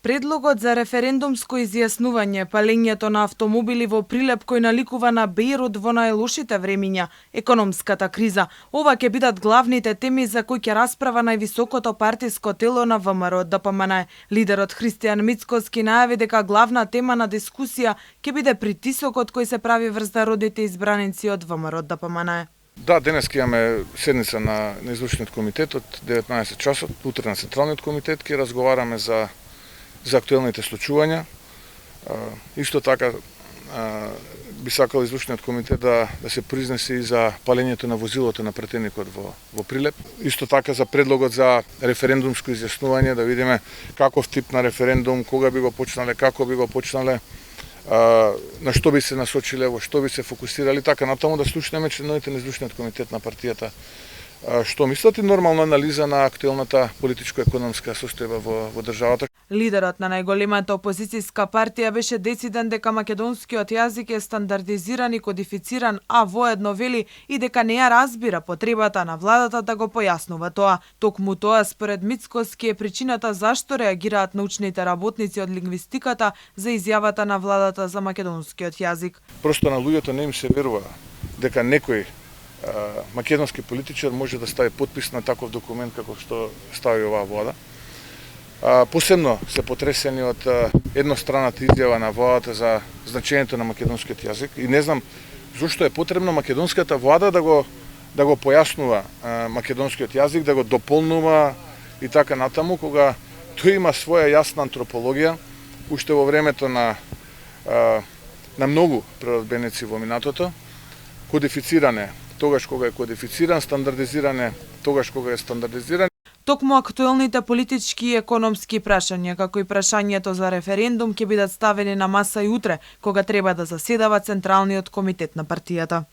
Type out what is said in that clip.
Предлогот за референдумско изјаснување палењето на автомобили во Прилеп кој наликува на Бејрут во најлошите времиња, економската криза. Ова ќе бидат главните теми за кои ќе расправа највисокото партиско тело на ВМРО ДПМН. Лидерот Христијан Мицкоски најави дека главна тема на дискусија ќе биде притисокот кој се прави врз народните избраници од ВМРО ДПМН. Да, денес ќе имаме седница на извршниот комитет од 19 часот, утре на Централниот комитет ќе разговараме за актуелните случувања. Исто така би сакал извршниот комитет да се произнесе и за палењето на возилото на пратеникот во Прилеп. Исто така за предлогот за референдумско изјаснување, да видиме каков тип на референдум, кога би го почнале, како би го почнале, на што би се насочиле, во што би се фокусирали, така натаму да слушнеме членовите на извршниот комитет на партијата што мислат и нормална анализа на актуелната политичко-економска состојба во државата. Лидерот на најголемата опозицијска партија беше дециден дека македонскиот јазик е стандардизиран и кодифициран, а воедно вели и дека не ја разбира потребата на владата да го појаснува тоа. Токму тоа според Мицкоски е причината зашто реагираат научните работници од лингвистиката за изјавата на владата за македонскиот јазик. Просто на луѓето не им се верува дека некој македонски политичар може да стави подпис на таков документ како што стави оваа влада. Посебно се потресени од едностраната изјава на владата за значењето на македонскиот јазик и не знам зошто е потребно македонската влада да го појаснува македонскиот јазик, да го дополнува и така натаму, кога тој има своја јасна антропологија уште во времето на многу преродбеници во минатото, кодифициране тогаш кога е кодифициран, стандардизиране тогаш кога е стандардизиран. Токму актуелните политички и економски прашања, како и прашањето за референдум, ќе бидат ставени на маса и утре, кога треба да заседава Централниот комитет на партијата.